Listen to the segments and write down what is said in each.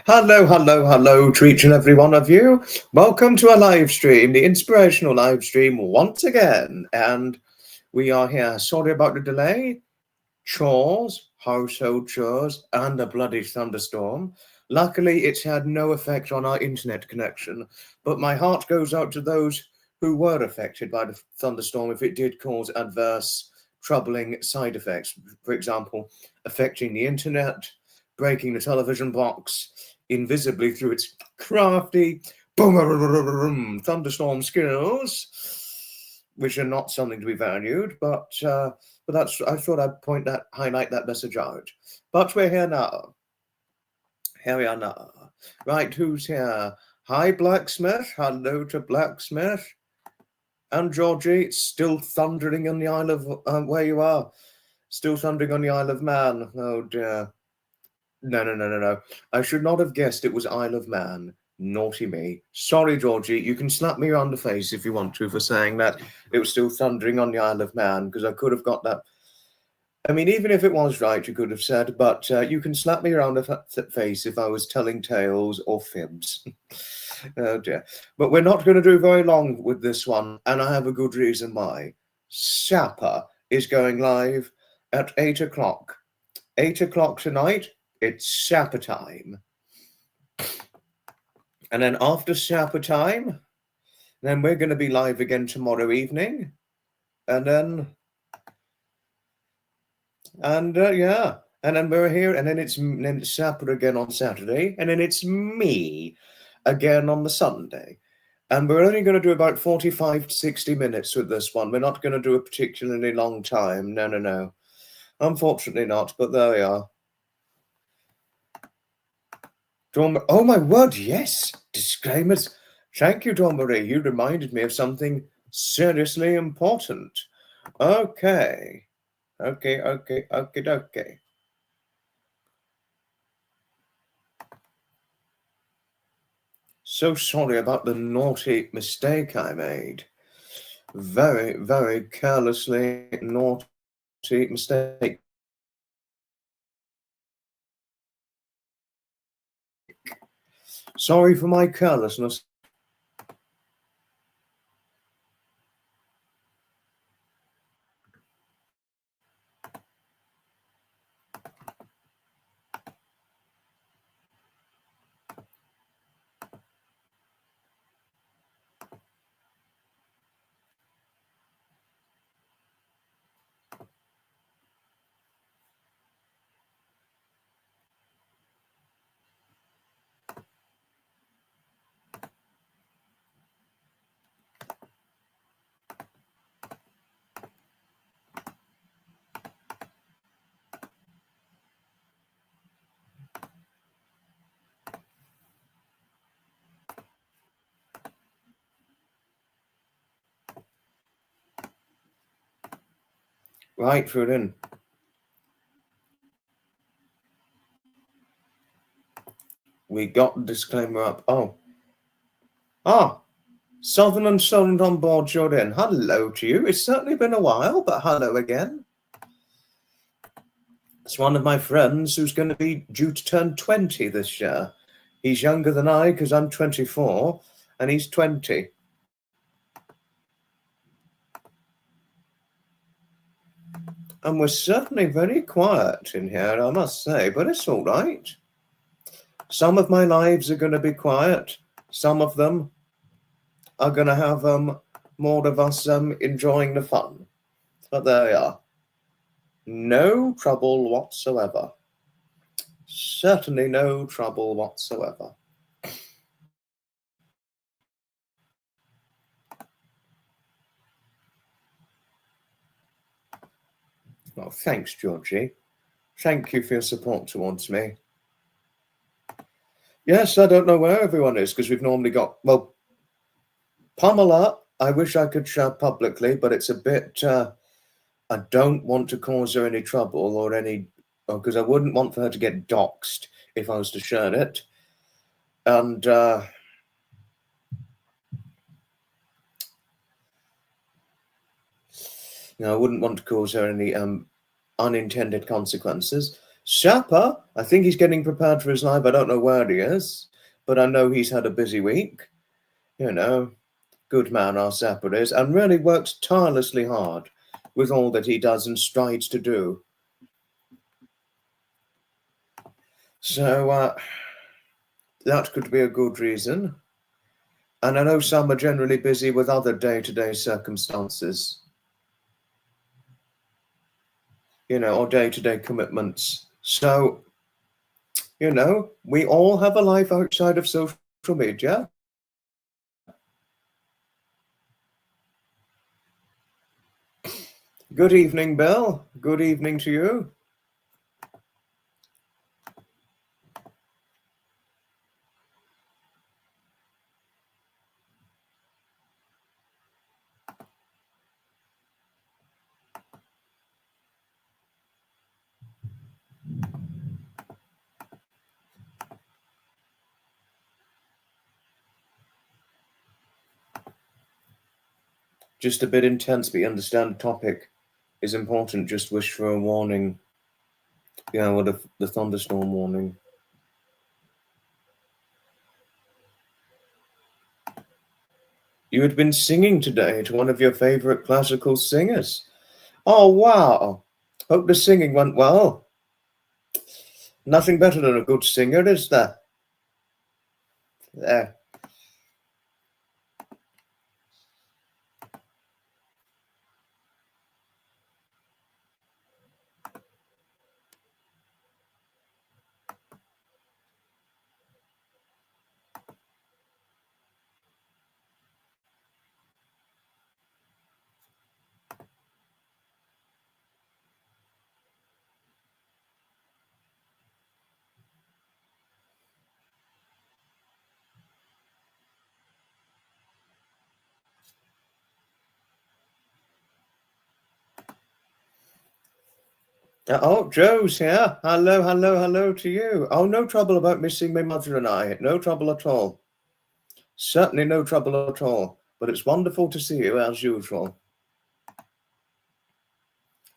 Hello, hello, hello to each and every one of you. Welcome to our live stream, the Inspirational Livestream once again. And we are here. Sorry about the delay. Chores, household chores, and a bloody thunderstorm. Luckily, it's had no effect on our internet connection, but my heart goes out to those who were affected by the thunderstorm if it did cause adverse, troubling side effects. For example, affecting the internet, breaking the television box invisibly through its crafty boom thunderstorm skills, which are not something to be valued, but that's, I thought I'd highlight that message out. But we're here now. Here we are now. Right, who's here? Hi, Blacksmith. Hello to Blacksmith. And Georgie, it's still thundering on the Isle of where you are. Still thundering on the Isle of Man. Oh dear. No. I should not have guessed it was Isle of Man. Naughty me. Sorry, Georgie. You can slap me around the face if you want to for saying that it was still thundering on the Isle of Man, because I could have got that. I mean, even if it was right, you could have said, but you can slap me around the face if I was telling tales or fibs. Oh dear. But we're not going to do very long with this one, and I have a good reason why. Sapper is going live at 8 o'clock. 8 o'clock tonight. It's Sapper time. And then after Sapper time, then we're going to be live again tomorrow evening. And then, yeah. And then we're here, and then it's Sapper again on Saturday. And then it's me again on the Sunday. And we're only going to do about 45 to 60 minutes with this one. We're not going to do a particularly long time. No. Unfortunately not, but there we are. Oh my word, yes! Disclaimers. Thank you, Dawn Marie. You reminded me of something seriously important. Okay. So sorry about the naughty mistake I made. Very, very carelessly naughty mistake. Sorry for my carelessness. Right, Frudin. We got the disclaimer up. Southern on board, Jordan. Hello to you. It's certainly been a while, but hello again. It's one of my friends who's going to be due to turn 20 this year. He's younger than I because I'm 24 and he's 20. And we're certainly very quiet in here, I must say, but it's all right. Some of my lives are going to be quiet. Some of them are going to have more of us enjoying the fun. But there we are. No trouble whatsoever. Certainly no trouble whatsoever. Well, thanks, Georgie. Thank you for your support towards me. Yes, I don't know where everyone is because we've normally got, well, Pamela, I wish I could share publicly, but it's a bit, I don't want to cause her any trouble or any, because I wouldn't want for her to get doxxed if I was to share it. And I wouldn't want to cause her any unintended consequences. Sapper, I think he's getting prepared for his life. I don't know where he is, but I know he's had a busy week. You know, good man our Sapper is, and really works tirelessly hard with all that he does and strives to do. So that could be a good reason. And I know some are generally busy with other day-to-day circumstances, you know, or day-to-day commitments. So, you know, we all have a life outside of social media. Good evening, Bill. Good evening to you. Just a bit intense, but you understand the topic is important. Just wish for a warning. Yeah, what if the thunderstorm warning? You had been singing today to one of your favorite classical singers. Oh, wow. Hope the singing went well. Nothing better than a good singer, is there? There. Oh, Joe's here. Hello, hello, hello to you. Oh, no trouble about missing my mother and I. No trouble at all. Certainly no trouble at all. But it's wonderful to see you as usual.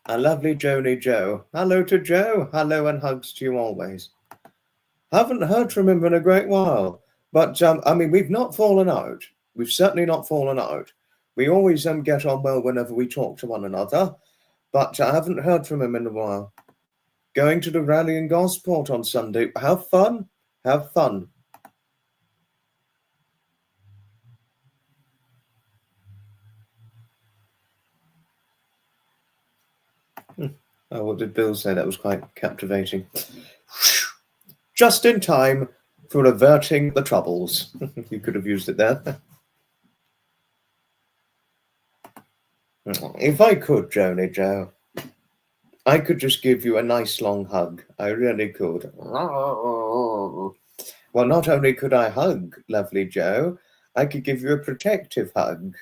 A lovely Joni Joe. Hello to Joe. Hello and hugs to you always. Haven't heard from him in a great while. But, I mean, we've not fallen out. We've certainly not fallen out. We always get on well whenever we talk to one another. But I haven't heard from him in a while. Going to the rally in Gosport on Sunday. Have fun. Have fun. Oh, what did Bill say? That was quite captivating. Just in time for averting the troubles. You could have used it there. If I could, Joni Joe, I could just give you a nice long hug. I really could. Well, not only could I hug, lovely Joe, I could give you a protective hug.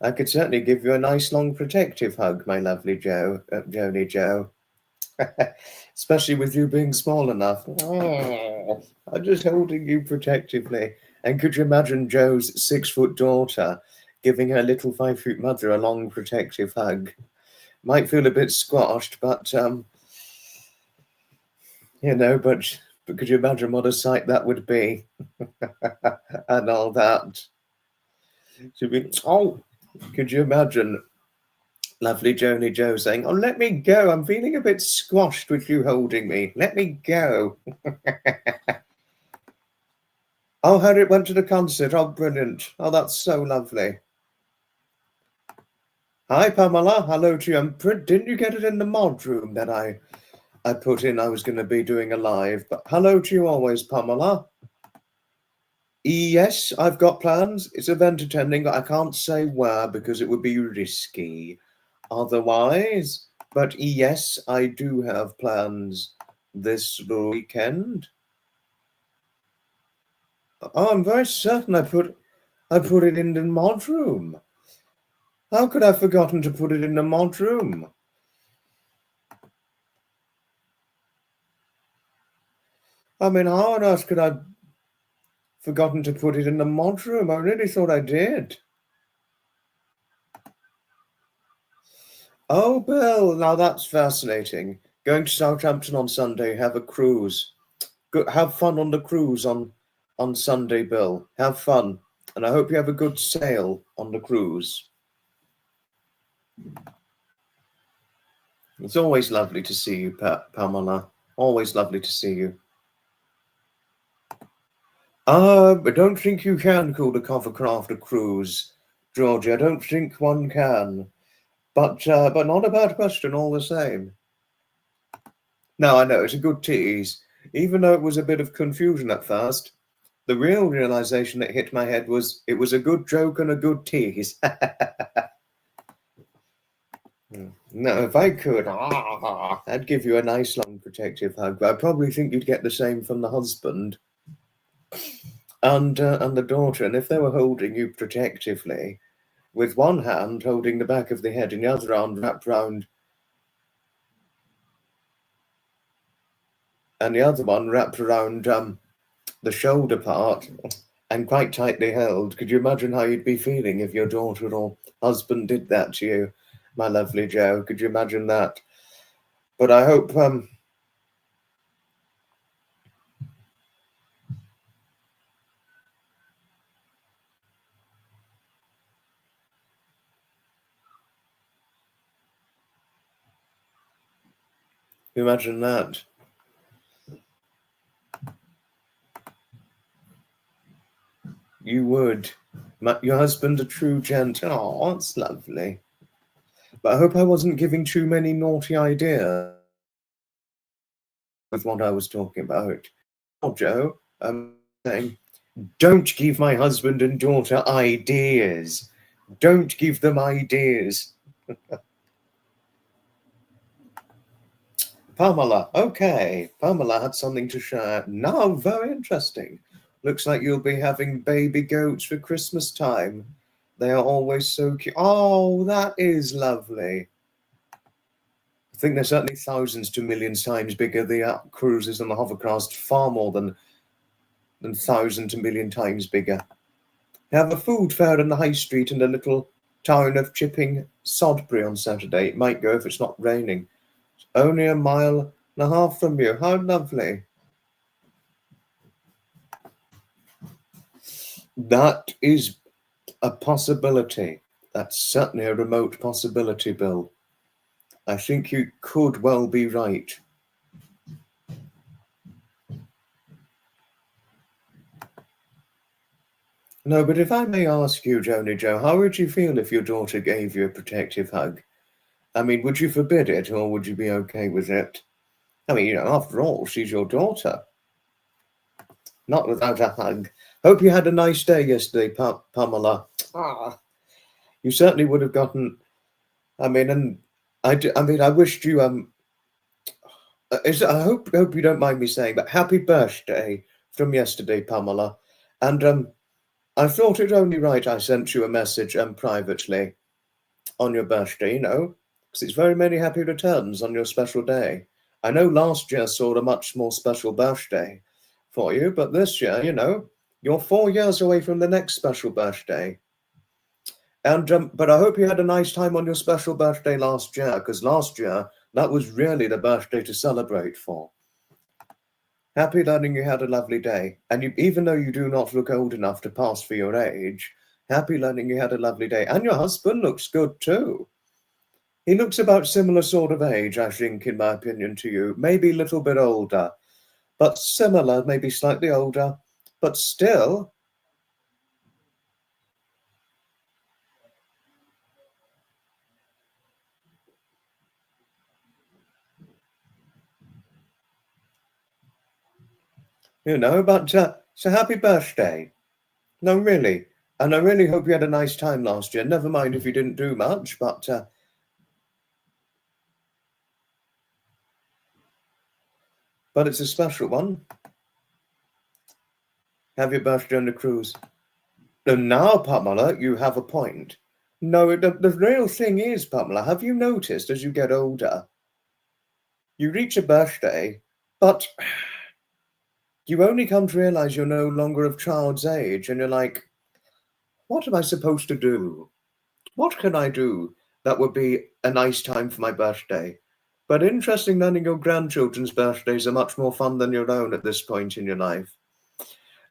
I could certainly give you a nice long protective hug, my lovely Joe, Joni Joe. Especially with you being small enough. I'm just holding you protectively. And could you imagine Joe's 6-foot daughter giving her little 5-foot mother a long protective hug? Might feel a bit squashed, but you know, but could you imagine what a sight that would be? And all that. Could you imagine lovely Joni Joe saying, "Oh, let me go. I'm feeling a bit squashed with you holding me. Let me go." Oh, Harriet went to the concert. Oh, brilliant. Oh, that's so lovely. Hi, Pamela. Hello to you. Didn't you get it in the mod room that I put in? I was going to be doing a live, but hello to you always, Pamela. Yes, I've got plans. It's event attending. I can't say where because it would be risky otherwise. But yes, I do have plans this weekend. Oh, I'm very certain I put it in the mod room. How could I have forgotten to put it in the mod room? I mean, how on earth could I have forgotten to put it in the mod room? I really thought I did. Oh, Bill, now that's fascinating. Going to Southampton on Sunday. Have a cruise. Have fun on the cruise on Sunday, Bill. Have fun. And I hope you have a good sail on the cruise. It's always lovely to see you, Pamela. Always lovely to see you. I don't think you can call the Covercraft a cruise, Georgie. I don't think one can. But not a bad question all the same. No, I know, it's a good tease. Even though it was a bit of confusion at first, the real realization that hit my head was it was a good joke and a good tease. No, if I could, I'd give you a nice long protective hug. I probably think you'd get the same from the husband and the daughter. And if they were holding you protectively, with one hand holding the back of the head and the other arm wrapped round, and the other one wrapped around the shoulder part and quite tightly held, could you imagine how you'd be feeling if your daughter or husband did that to you, my lovely Joe? Could you imagine that? But I hope imagine that. You would. Your husband a true gent. Oh, that's lovely. But I hope I wasn't giving too many naughty ideas with what I was talking about. Oh, Joe, I'm saying, don't give my husband and daughter ideas. Don't give them ideas. Pamela, okay. Pamela had something to share. Now, very interesting. Looks like you'll be having baby goats for Christmas time. They are always so cute. Oh, that is lovely. I think they're certainly thousands to millions times bigger. The cruises and the hovercraft, far more than 1,000 to million times bigger. They have a food fair in the high street in the little town of Chipping Sodbury on Saturday. It might go if it's not raining. It's only 1.5 miles from you. How lovely. That is a possibility. That's certainly a remote possibility, Bill. I think you could well be right. No, but if I may ask you, Joni Joe, how would you feel if your daughter gave you a protective hug? I mean, would you forbid it or would you be okay with it? I mean, after all, she's your daughter. Not without a hug. Hope you had a nice day yesterday, Pamela. You certainly would have gotten. I wished you. I hope you don't mind me saying, but happy birthday from yesterday, Pamela. And I thought it only right I sent you a message privately on your birthday. Because it's very many happy returns on your special day. I know last year saw a much more special birthday for you, but this year, you're 4 years away from the next special birthday. And but I hope you had a nice time on your special birthday last year, because last year, that was really the birthday to celebrate for. Happy learning you had a lovely day. And even though you do not look old enough to pass for your age, happy learning you had a lovely day. And your husband looks good too. He looks about similar sort of age, I think, in my opinion, to you. Maybe a little bit older, but similar, maybe slightly older, but still. But so happy birthday. No, really. And I really hope you had a nice time last year. Never mind if you didn't do much, but it's a special one. Have your birthday on the cruise. And now, Pamela, you have a point. No, the real thing is, Pamela, have you noticed as you get older, you reach a birthday, but you only come to realize you're no longer of child's age, and you're like, what am I supposed to do? What can I do that would be a nice time for my birthday? But interesting, learning your grandchildren's birthdays are much more fun than your own at this point in your life.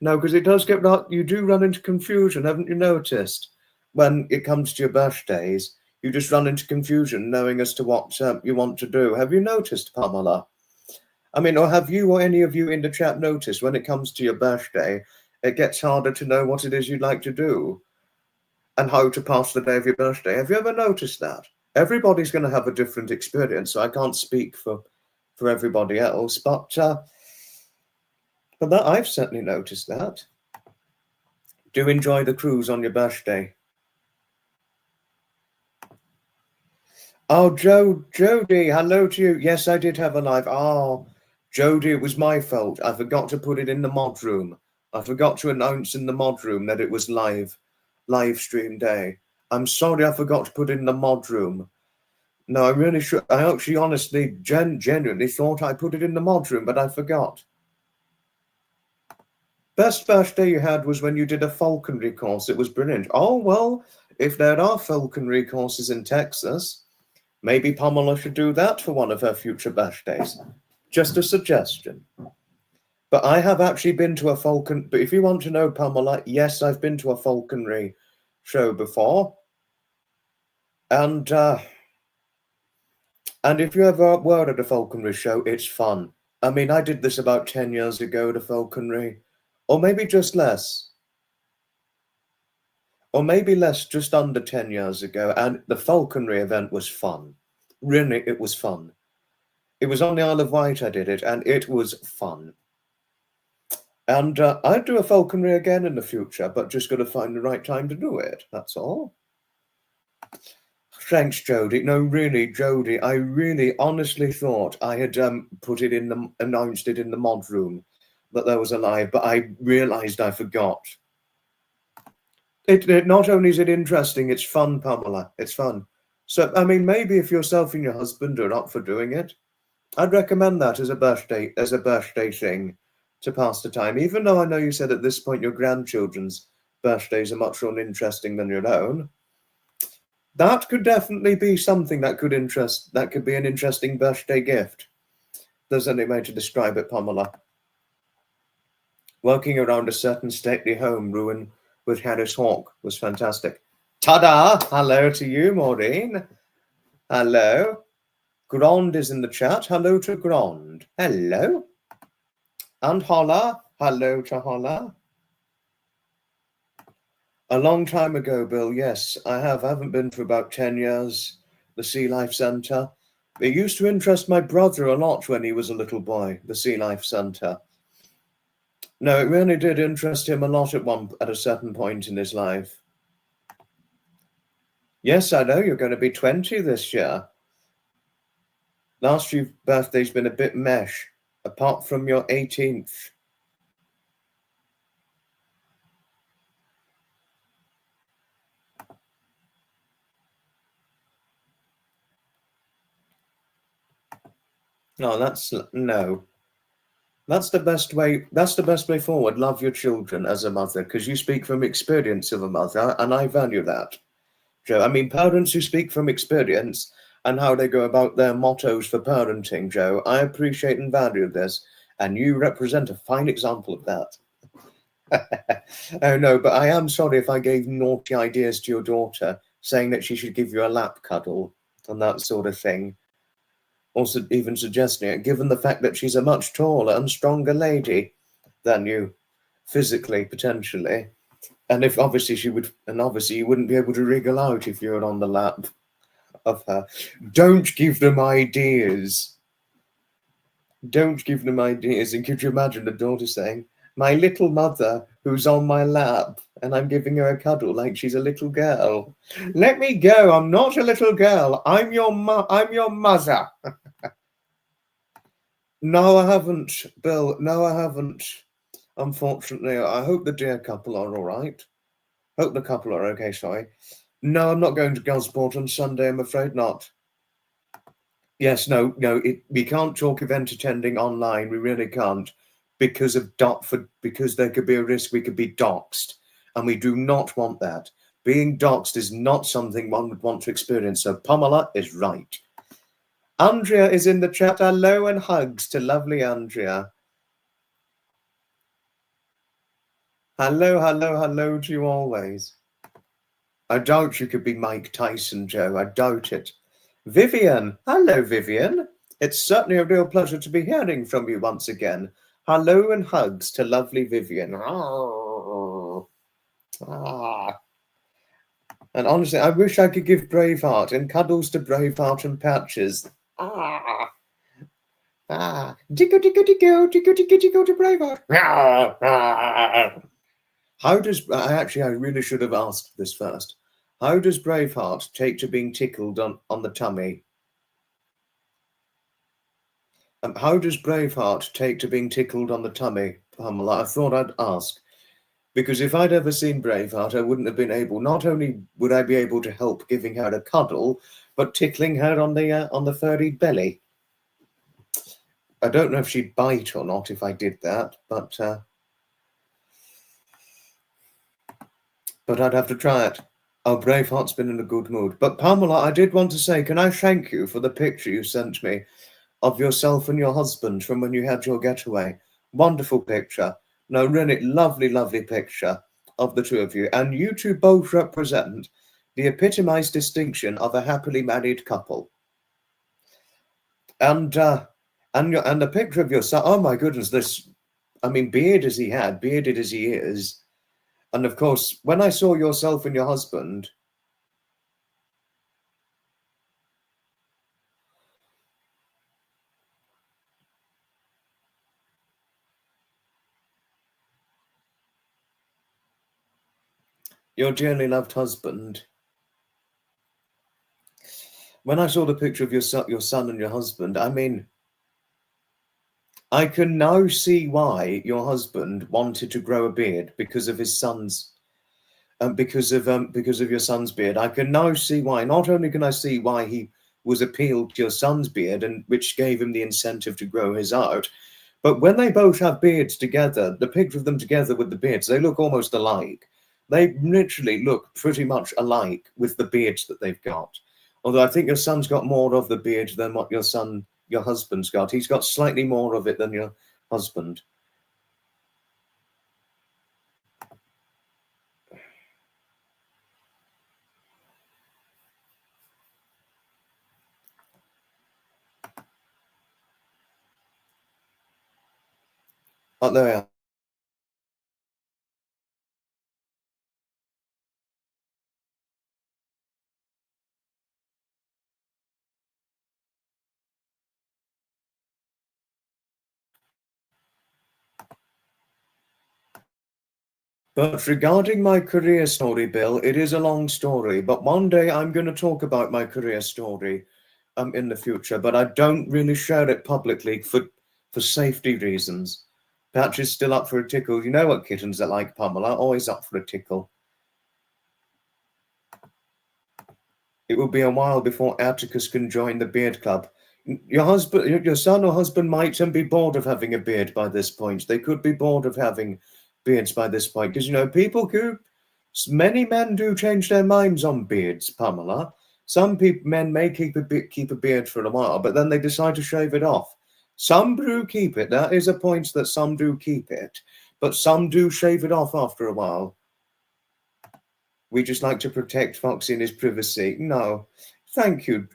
No, because it does get, you do run into confusion, haven't you noticed? When it comes to your birthdays, you just run into confusion knowing as to what you want to do. Have you noticed, Pamela? I mean, or have you or any of you in the chat noticed when it comes to your birthday, it gets harder to know what it is you'd like to do and how to pass the day of your birthday? Have you ever noticed that? Everybody's going to have a different experience, so I can't speak for everybody else, but that I've certainly noticed that. Do enjoy the cruise on your birthday. Oh, Jody, hello to you. Yes, I did have a live. Oh, Jody, it was my fault. I forgot to put it in the mod room. I forgot to announce in the mod room that it was live stream day. I'm sorry I forgot to put it in the mod room. No, I really should. I actually honestly, genuinely thought I put it in the mod room, but I forgot. Best birthday you had was when you did a falconry course. It was brilliant. Oh, well, if there are falconry courses in Texas, maybe Pamela should do that for one of her future birthdays. Just a suggestion. But I have actually been to a falcon. But if you want to know, Pamela, yes, I've been to a falconry show before. And if you ever were at a falconry show, it's fun. I mean, I did this about 10 years ago at a falconry. Or maybe just less. Or maybe less, just under 10 years ago. And the falconry event was fun. Really, it was fun. It was on the Isle of Wight I did it, and it was fun. And I'd do a falconry again in the future, but just got to find the right time to do it. That's all. Thanks, Jody. No, really, Jody, I really honestly thought I had announced it in the mod room that there was a live, but I realized I forgot. It not only is it interesting, it's fun, Pamela. It's fun. So, I mean, maybe if yourself and your husband are up for doing it, I'd recommend that as a birthday thing to pass the time. Even though I know you said at this point your grandchildren's birthdays are much more interesting than your own, that could definitely be something that could be an interesting birthday gift. There's any way to describe it, Pamela. Working around a certain stately home ruin with Harris Hawk was fantastic. Ta-da! Hello to you, Maureen. Hello. Grand is in the chat. Hello to Grand. Hello. And Holla. Hello to Holla. A long time ago, Bill. Yes, I have. I haven't been for about 10 years. The Sea Life Centre. It used to interest my brother a lot when he was a little boy, the Sea Life Centre. No, it really did interest him a lot at a certain point in his life. Yes, I know you're going to be 20 this year. Last few birthdays been a bit mesh, apart from your 18th. No, no. That's the best way. That's the best way forward. Love your children as a mother, because you speak from experience of a mother, and I value that, Joe. I mean, parents who speak from experience and how they go about their mottos for parenting, Joe. I appreciate and value this, and you represent a fine example of that. Oh no, but I am sorry if I gave naughty ideas to your daughter, saying that she should give you a lap cuddle and that sort of thing. Also, even suggesting it, given the fact that she's a much taller and stronger lady than you, physically, potentially. And if obviously you wouldn't be able to wriggle out if you were on the lap of her. Don't give them ideas. Don't give them ideas. And could you imagine the daughter saying, my little mother who's on my lap and I'm giving her a cuddle like she's a little girl. Let me go. I'm not a little girl. I'm your mother. No, I haven't, Bill. No, I haven't. Unfortunately, I hope the dear couple are all right. Hope the couple are okay, sorry. No, I'm not going to Gosport on Sunday, I'm afraid not. Yes, no, we can't talk event attending online. We really can't, because there could be a risk we could be doxxed, and we do not want that. Being doxxed is not something one would want to experience. So Pamela is right. Andrea is in the chat. Hello and hugs to lovely Andrea. Hello, hello, hello to you always. I doubt you could be Mike Tyson, Joe. I doubt it. Vivian. Hello, Vivian. It's certainly a real pleasure to be hearing from you once again. Hello and hugs to lovely Vivian. Ah. And honestly, I wish I could give Braveheart and cuddles to Braveheart and patches. Ah. Ah. Tickle, tickle, tickle, tickle, tickle, tickle to Braveheart. How does, I really should have asked this first. How does Braveheart take to being tickled on the tummy? How does Braveheart take to being tickled on the tummy, Pamela? I thought I'd ask. Because if I'd ever seen Braveheart, I wouldn't have been able, not only would I be able to help giving her a cuddle, but tickling her on the furry belly. I don't know if she'd bite or not if I did that, but I'd have to try it. Oh, Braveheart's been in a good mood. But Pamela, I did want to say, can I thank you for the picture you sent me of yourself and your husband from when you had your getaway? Wonderful picture. No, really lovely, lovely picture of the two of you. And you two both represent the epitomized distinction of a happily married couple. And the picture of your son, oh my goodness, this, I mean, bearded as he is. And of course, when I saw yourself and your husband, your dearly loved husband, when I saw the picture of your son and your husband, I mean, I can now see why your husband wanted to grow a beard because of his son's, because of your son's beard. I can now see why. Not only can I see why he was appealed to your son's beard, and which gave him the incentive to grow his out, but when they both have beards together, the picture of them together with the beards, they look almost alike. They literally look pretty much alike with the beards that they've got. Although I think your son's got more of the beard than what your husband's got. He's got slightly more of it than your husband. Oh, there we are. But regarding my career story, Bill, it is a long story. But one day I'm going to talk about my career story in the future. But I don't really share it publicly for safety reasons. Patch is still up for a tickle. You know what kittens are like, Pamela, always up for a tickle. It will be a while before Atticus can join the beard club. Your son or husband might be bored of having a beard by this point. They could be bored of having beards by this point, because many men do change their minds on beards, Pamela. Some men may keep a beard for a while, but then they decide to shave it off. Some do keep it. That is a point that some do keep it, but some do shave it off after a while. We just like to protect Foxy in his privacy. No, thank you,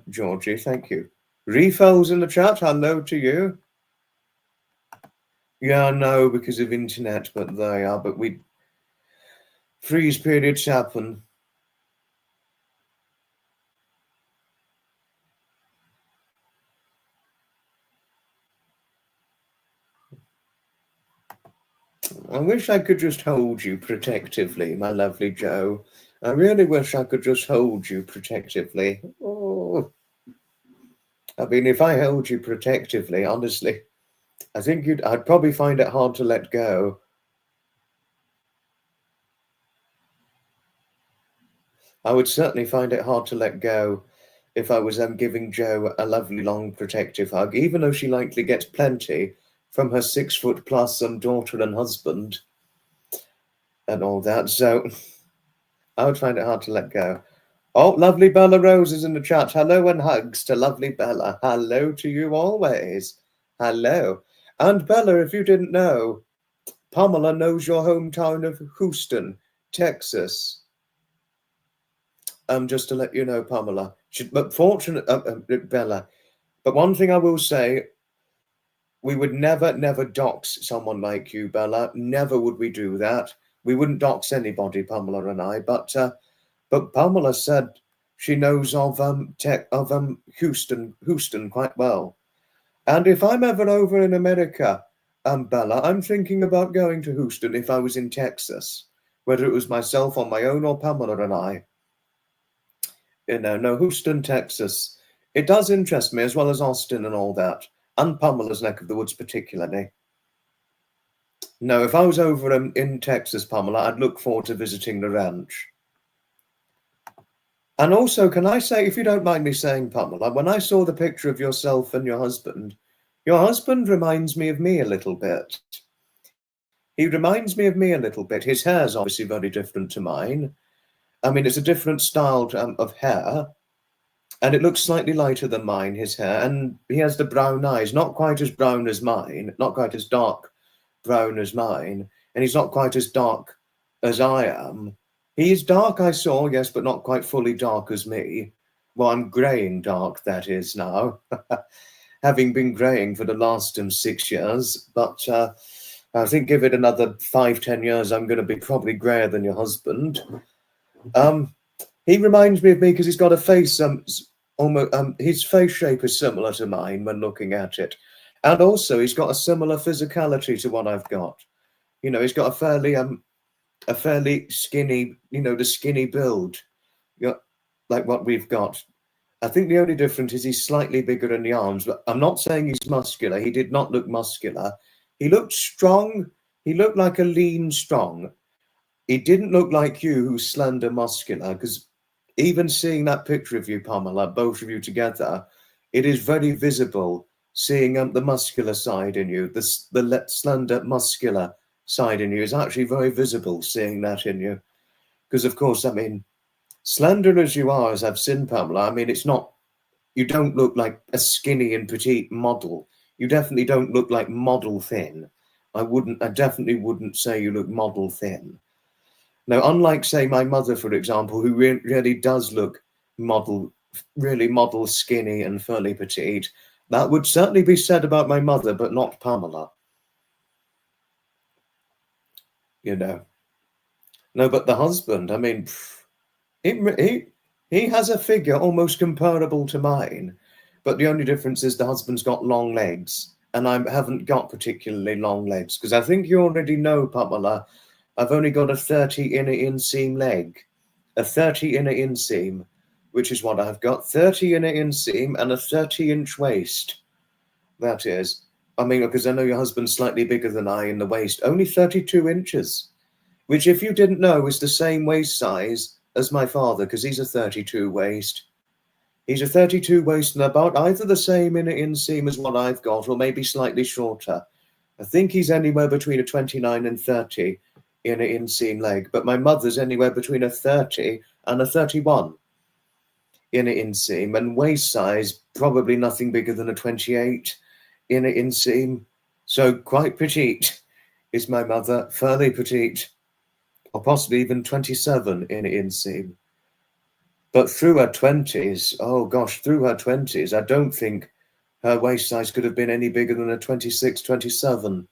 Georgie. Thank you. Refills in the chat. Hello to you. Yeah, no, because of internet, but they are. But freeze periods happen. I wish I could just hold you protectively, my lovely Joe. I really wish I could just hold you protectively. Oh. I mean, if I held you protectively, honestly, I think I'd probably find it hard to let go. I would certainly find it hard to let go if I was giving Jo a lovely long protective hug, even though she likely gets plenty from her 6-foot-plus daughter and husband and all that. So I would find it hard to let go. Oh, lovely Bella Rose is in the chat. Hello and hugs to lovely Bella. Hello to you always. Hello. And Bella, if you didn't know, Pamela knows your hometown of Houston, Texas. Just to let you know, Pamela. But fortunate, Bella. But one thing I will say, we would never dox someone like you, Bella. Never would we do that. We wouldn't dox anybody, Pamela and I. But Pamela said she knows of Houston quite well. And if I'm ever over in America, Bella, I'm thinking about going to Houston if I was in Texas, whether it was myself on my own or Pamela and I. No, Houston, Texas. It does interest me, as well as Austin and all that, and Pamela's neck of the woods particularly. No, if I was over in Texas, Pamela, I'd look forward to visiting the ranch. And also, can I say, if you don't mind me saying, Pamela, when I saw the picture of yourself and your husband reminds me of me a little bit. He reminds me of me a little bit. His hair's obviously very different to mine. I mean, it's a different style of hair, and it looks slightly lighter than mine, his hair, and he has the brown eyes, not quite as brown as mine, not quite as dark brown as mine, and he's not quite as dark as I am. He is dark, I saw, yes, but not quite fully dark as me. Well, I'm greying dark, that is, now, having been greying for the last 6 years, but I think give it another 5-10 years, I'm going to be probably greyer than your husband. He reminds me of me because he's got a face, almost, his face shape is similar to mine when looking at it. And also, he's got a similar physicality to what I've got. You know, he's got a fairly skinny, the skinny build, like what we've got. I think the only difference is he's slightly bigger in the arms, but I'm not saying he's muscular. He did not look muscular. He looked strong. He looked like a lean strong. He didn't look like you, who's slender, muscular, because even seeing that picture of you, Pamela, both of you together, it is very visible seeing the muscular side in you, the slender, muscular side in you is actually very visible seeing that in you. Because, of course, I mean, slender as you are, as I've seen, Pamela, I mean, it's not, you don't look like a skinny and petite model. You definitely don't look like model thin. I definitely wouldn't say you look model thin. Now, unlike, say, my mother, for example, who really does look really model skinny and fairly petite, that would certainly be said about my mother, but not Pamela. No, but the husband, I mean, he has a figure almost comparable to mine, but the only difference is the husband's got long legs, and I haven't got particularly long legs, because I think you already know, Pamela, I've only got a 30 inner inseam leg, a 30 inner inseam, which is what I've got, 30 inner inseam and a 30-inch waist. That is. I mean, because I know your husband's slightly bigger than I in the waist, only 32 inches, which, if you didn't know, is the same waist size as my father, because he's a 32 waist. He's a 32 waist and about either the same inner inseam as what I've got, or maybe slightly shorter. I think he's anywhere between a 29 and 30 inner inseam leg, but my mother's anywhere between a 30 and a 31 inner inseam, and waist size probably nothing bigger than a 28 inner inseam. So quite petite is my mother, fairly petite, or possibly even 27 inner inseam. But through her 20s, oh gosh, through her 20s, I don't think her waist size could have been any bigger than a 26, 27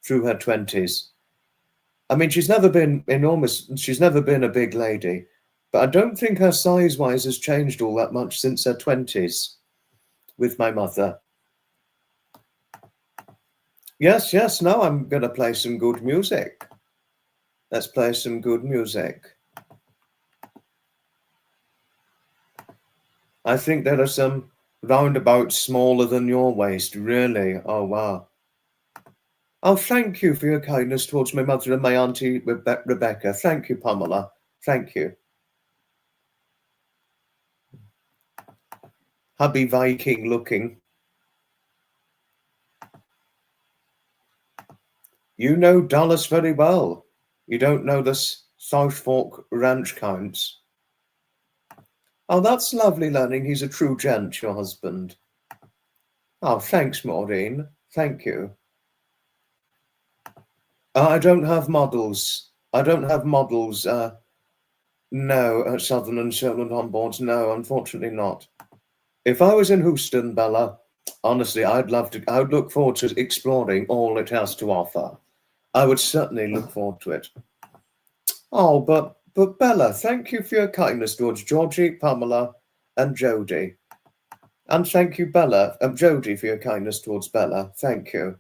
through her 20s. I mean, she's never been enormous. She's never been a big lady, but I don't think her size-wise has changed all that much since her 20s with my mother. Yes, now I'm going to play some good music. Let's play some good music. I think there are some roundabouts smaller than your waist, really. Oh, wow. Oh, thank you for your kindness towards my mother and my auntie Rebecca. Thank you, Pamela. Thank you. Hubby Viking looking. You know Dallas very well. You don't know the South Fork ranch counts. Oh, that's lovely learning he's a true gent, your husband. Oh, thanks, Maureen. Thank you. I don't have models. I don't have models. No, at Southern and Shetland on boards. No, unfortunately not. If I was in Houston, Bella, honestly, I'd look forward to exploring all it has to offer. I would certainly look forward to it. Oh, but Bella, thank you for your kindness towards Georgie, Pamela, and Jodie. And thank you, Bella, Jodie, for your kindness towards Bella. Thank you.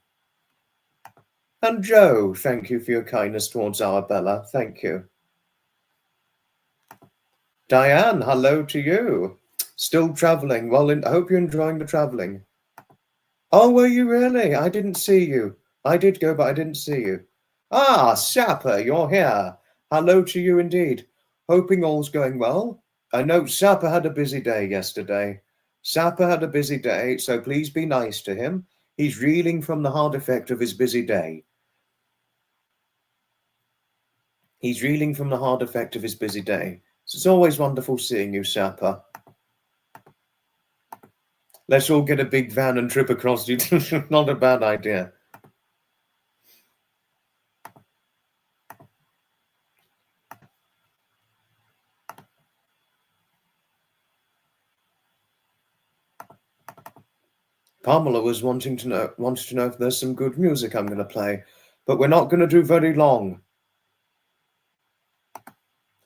And Joe, thank you for your kindness towards our Bella. Thank you. Diane, hello to you. Still traveling. Well, I hope you're enjoying the traveling. Oh, were you really? I didn't see you. I did go, but I didn't see you. Ah, Sapper, you're here. Hello to you indeed. Hoping all's going well. I know Sapper had a busy day yesterday. Sapper had a busy day, so please be nice to him. He's reeling from the hard effect of his busy day. He's reeling from the hard effect of his busy day. So it's always wonderful seeing you, Sapper. Let's all get a big van and trip across. Not a bad idea. Pamela was wanted to know if there's some good music I'm going to play, but we're not going to do very long.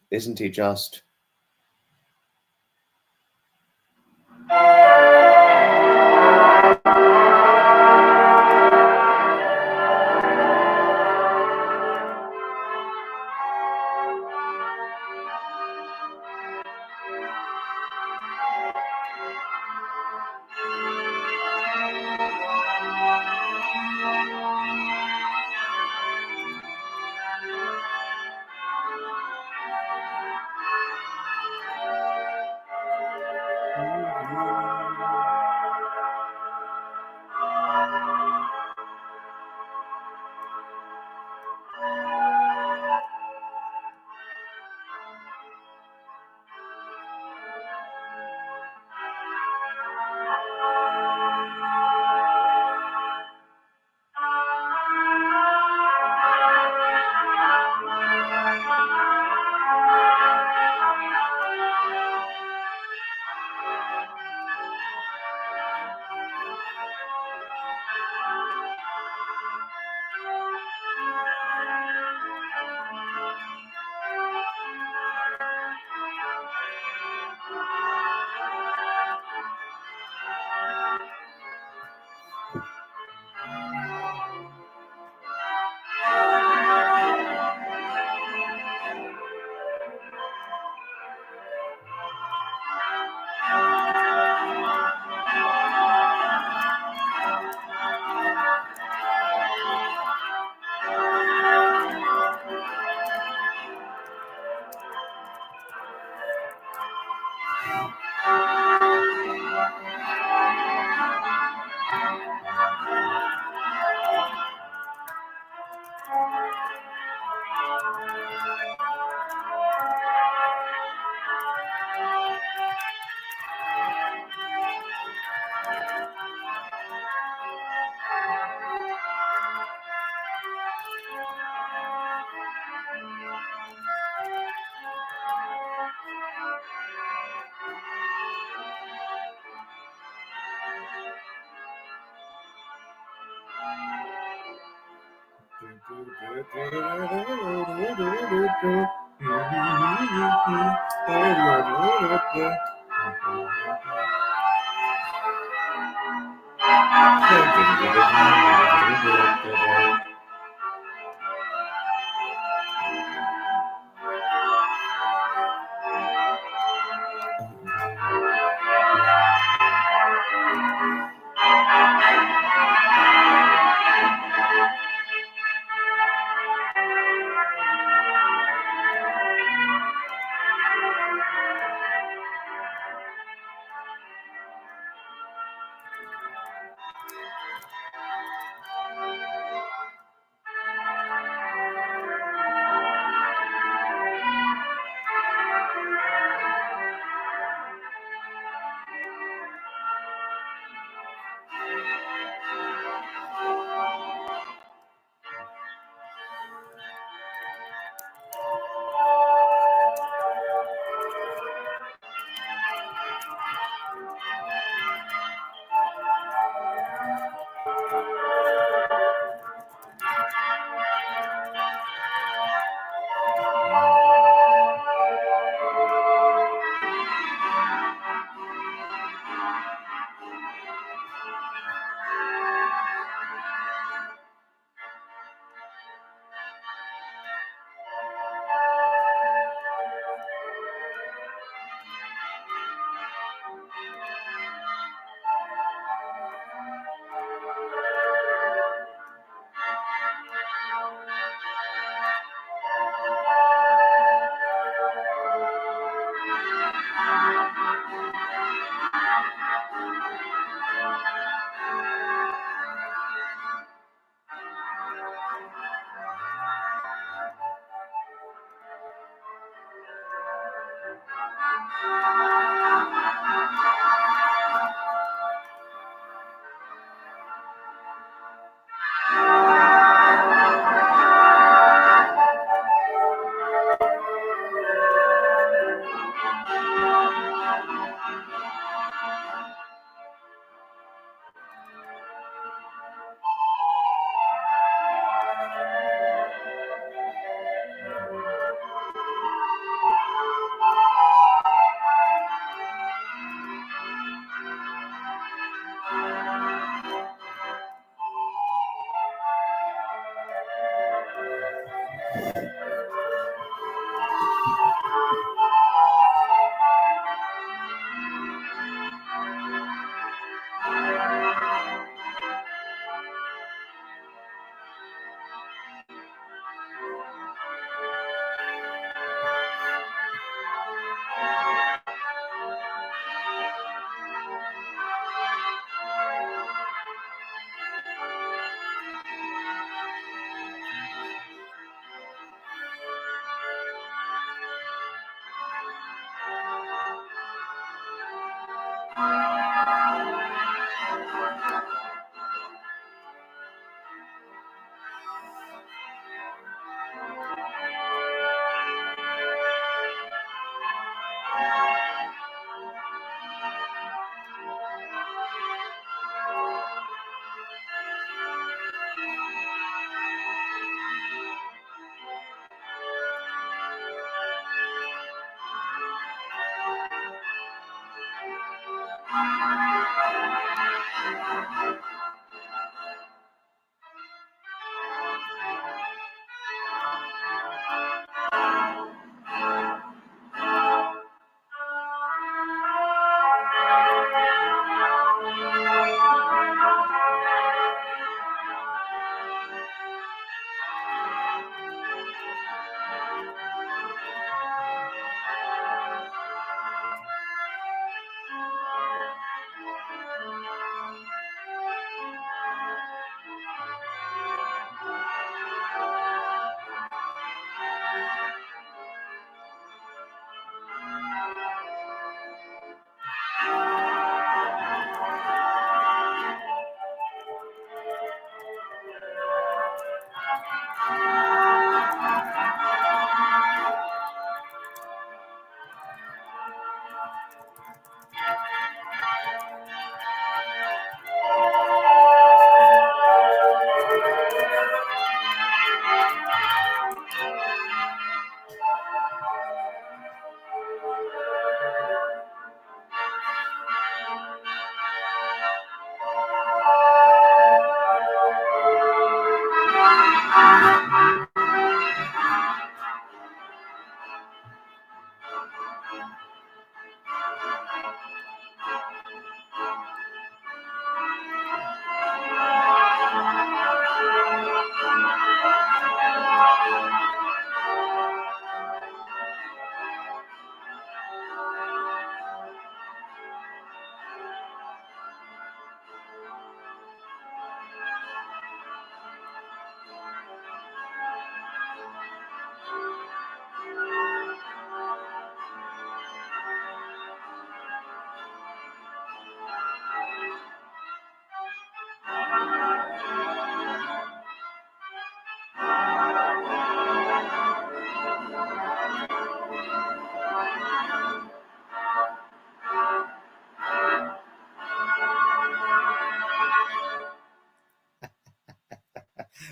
Isn't he just?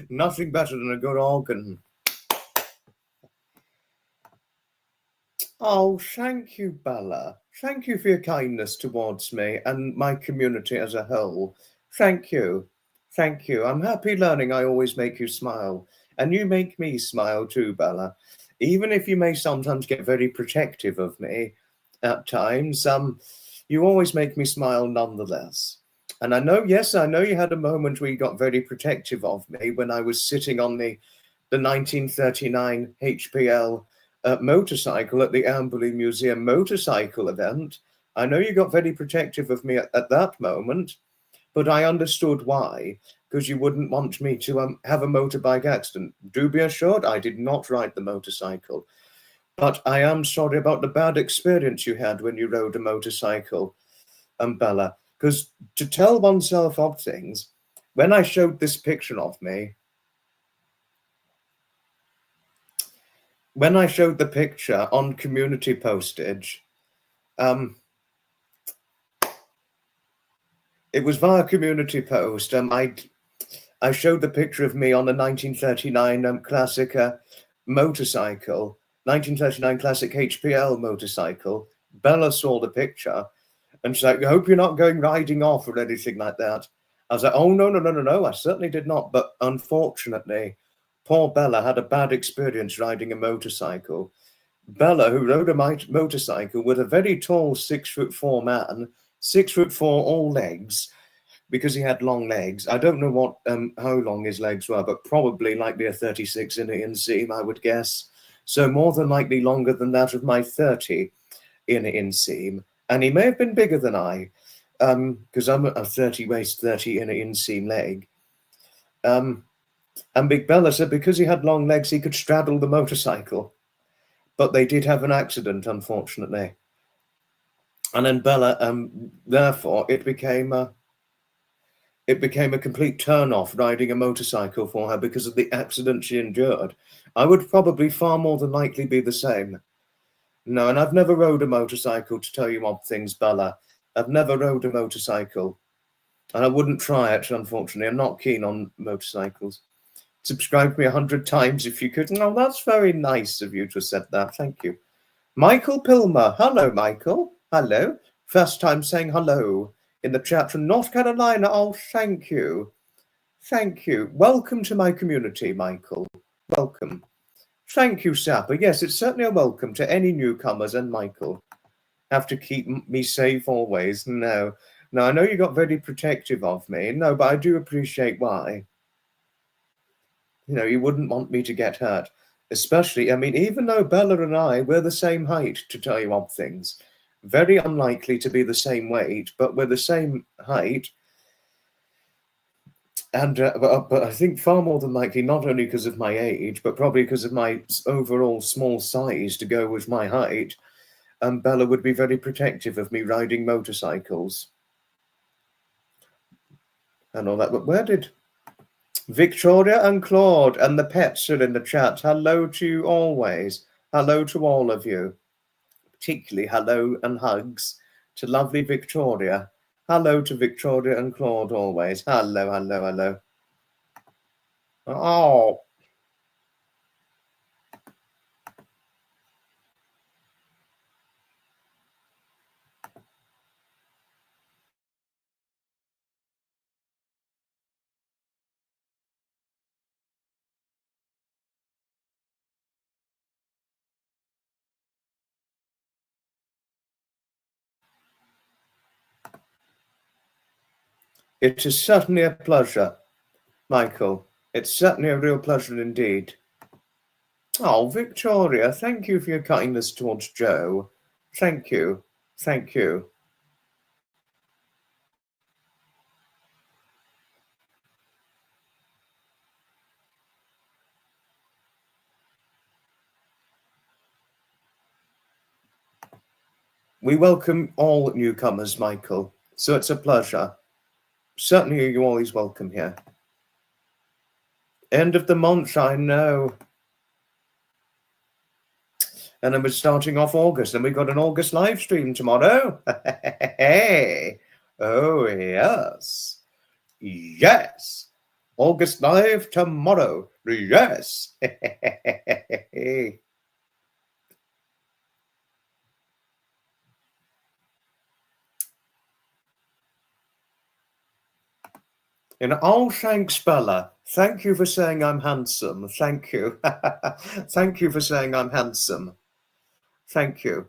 Nothing better than a good organ. Oh, thank you, Bella. Thank you for your kindness towards me and my community as a whole. Thank you. Thank you. I'm happy learning I always make you smile. And you make me smile too, Bella. Even if you may sometimes get very protective of me at times, you always make me smile nonetheless. And I know, yes, I know you had a moment where you got very protective of me when I was sitting on the 1939 HPL motorcycle at the Amberley Museum motorcycle event. I know you got very protective of me at that moment, but I understood why, because you wouldn't want me to have a motorbike accident. Do be assured, I did not ride the motorcycle. But I am sorry about the bad experience you had when you rode a motorcycle, Bella, because to tell oneself of things, when I showed this picture of me, when I showed the picture on community postage, it was via community post. I showed the picture of me on a 1939 classic motorcycle, 1939 classic HPL motorcycle. Bella saw the picture and she's like, I hope you're not going riding off or anything like that. I was like, oh, no, I certainly did not. But unfortunately, Poor Bella had a bad experience riding a motorcycle. Bella, who rode a motorcycle with a very tall 6'4" man, 6'4" all legs, because he had long legs. I don't know what how long his legs were, but probably likely a 36 in an inseam, I would guess. So more than likely longer than that of my 30 in an inseam. And he may have been bigger than I, because I'm a 30 waist, 30 in an inseam leg. And Big Bella said because he had long legs, he could straddle the motorcycle. But they did have an accident, unfortunately. And then Bella, therefore, it became a complete turn-off riding a motorcycle for her because of the accident she endured. I would probably far more than likely be the same. No, and I've never rode a motorcycle, to tell you odd things, Bella. I've never rode a motorcycle. And I wouldn't try it, unfortunately. I'm not keen on motorcycles. Subscribe to me 100 times if you could. No, that's very nice of you to have said that. Thank you. Michael Pilmer. Hello, Michael. Hello. First time saying hello in the chat from North Carolina. Oh, thank you. Thank you. Welcome to my community, Michael. Welcome. Thank you, Sapper. Yes, it's certainly a welcome to any newcomers, and Michael. Have to keep me safe always. No, I know you got very protective of me. No, but I do appreciate why. You know, you wouldn't want me to get hurt. Especially, I mean, even though Bella and I, we're the same height, to tell you odd things. Very unlikely to be the same weight, but we're the same height. And but I think far more than likely, not only because of my age, but probably because of my overall small size to go with my height, Bella would be very protective of me riding motorcycles. And all that. But where did Victoria and Claude and the pets are in the chat? Hello to you always. Hello to all of you. Particularly hello and hugs to lovely Victoria. Hello to Victoria and Claude always. Hello, hello, hello. Oh. It is certainly a pleasure, Michael. It's certainly a real pleasure indeed. Oh, Victoria, thank you for your kindness towards Joe. Thank you. Thank you. We welcome all newcomers, Michael. So it's a pleasure. Certainly you're always welcome here. End of the month, I know. And then we're starting off August, and we've got an August live stream tomorrow. Hey, oh yes, yes, August live tomorrow. Yes. And oh, thanks, Bella. Thank you for saying I'm handsome. Thank you. Thank you for saying I'm handsome. Thank you.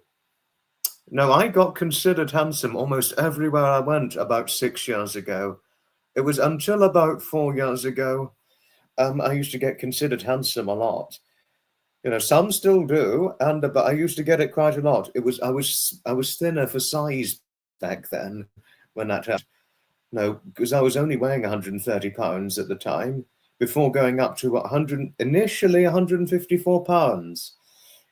No, I got considered handsome almost everywhere I went about 6 years ago. It was until about 4 years ago, I used to get considered handsome a lot. You know, some still do, but I used to get it quite a lot. I was thinner for size back then when that happened. No, because I was only weighing 130 pounds at the time, before going up to initially 154 pounds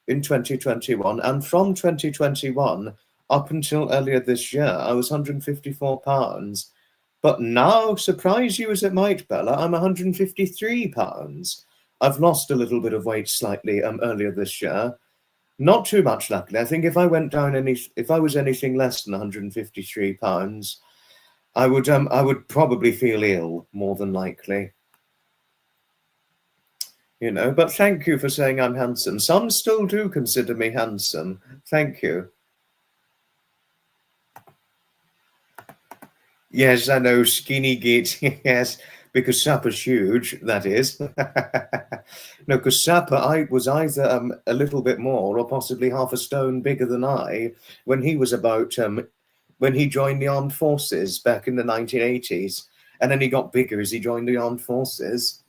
in 2021. And from 2021 up until earlier this year, I was 154 pounds. But now, surprise you as it might, Bella, I'm 153 pounds. I've lost a little bit of weight slightly earlier this year. Not too much, luckily. I think if I was anything less than 153 pounds, I would probably feel ill, more than likely. You know, but thank you for saying I'm handsome. Some still do consider me handsome. Thank you. Yes, I know, skinny git. Yes, because Sapper's huge, that is. No, because Sapper was either a little bit more or possibly half a stone bigger than I when he was about, when he joined the armed forces back in the 1980s. And then he got bigger as he joined the armed forces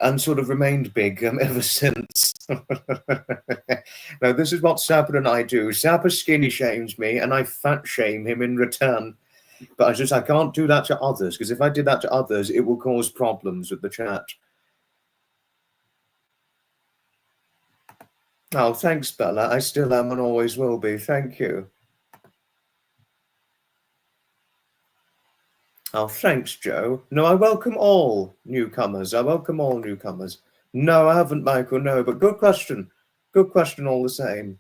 and sort of remained big ever since. Now, this is what Sapper and I do. Sapper skinny shames me and I fat shame him in return. But I can't do that to others, because if I did that to others, it will cause problems with the chat. Oh, thanks, Bella. I still am and always will be. Thank you. Oh, thanks, Joe. No, I welcome all newcomers. I welcome all newcomers. No, I haven't, Michael. No, but good question. Good question all the same.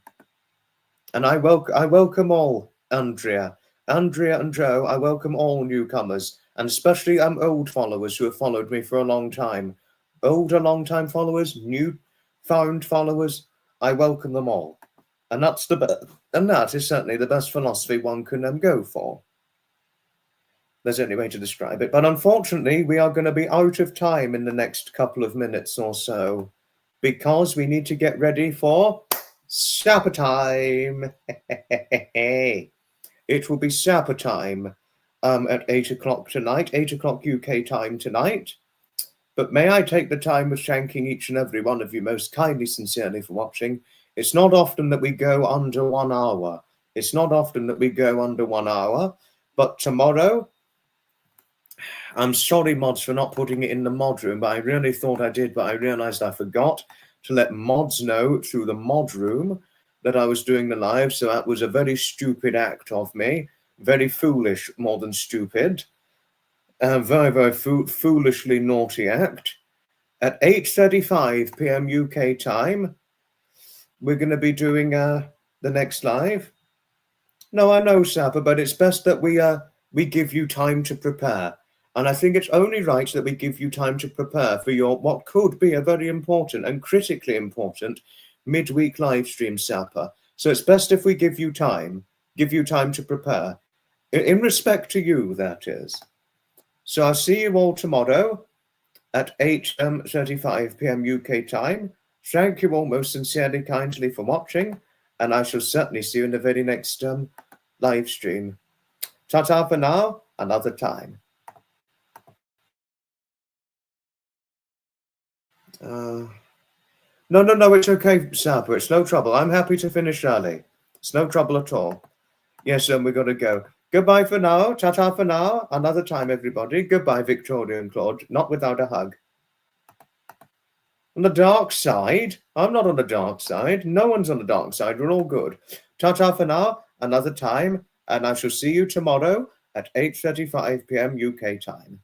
And I welcome all, Andrea and Joe. I welcome all newcomers, and especially old followers who have followed me for a long time. Older, long-time followers, new found followers. I welcome them all, and that is certainly the best philosophy one can go for. There's any way to describe it, but unfortunately, we are going to be out of time in the next couple of minutes or so, because we need to get ready for supper time. It will be supper time at 8 o'clock tonight, 8 o'clock UK time tonight. But may I take the time of thanking each and every one of you most kindly, sincerely for watching. It's not often that we go under 1 hour. It's not often that we go under 1 hour. But tomorrow, I'm sorry, mods, for not putting it in the mod room, but I really thought I did, but I realized I forgot to let mods know through the mod room that I was doing the live. So that was a very stupid act of me. Very foolish, more than stupid. Very, very foolishly naughty act. At 8:35 p.m. UK time, we're going to be doing the next live. No, I know, Sapper, but it's best that we give you time to prepare. And I think it's only right that we give you time to prepare for your what could be a very important and critically important midweek live stream, Sapper. So it's best if we give you time to prepare. In respect to you, that is. So I'll see you all tomorrow at 8:35 p.m. UK time. Thank you all most sincerely, kindly for watching, and I shall certainly see you in the very next live stream. Ta-ta for now, another time. No, it's okay, Sapper. It's no trouble. I'm happy to finish early. It's no trouble at all. Yes, we're going to go. Goodbye for now. Ta-ta for now. Another time, everybody. Goodbye, Victoria and Claude. Not without a hug. On the dark side? I'm not on the dark side. No one's on the dark side. We're all good. Ta-ta for now. Another time. And I shall see you tomorrow at 8:35 p.m. UK time.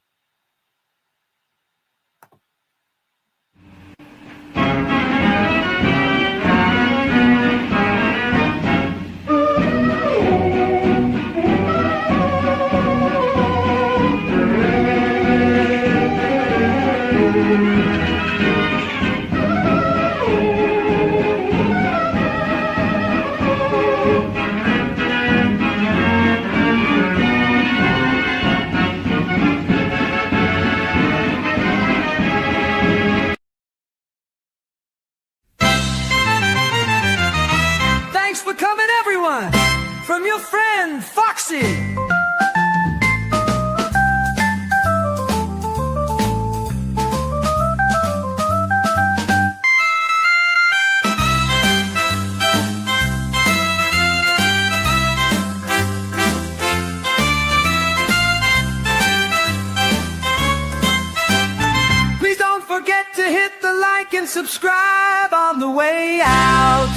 Thanks for coming, everyone, from your friend Foxy. Please don't forget to hit the like and subscribe on the way out.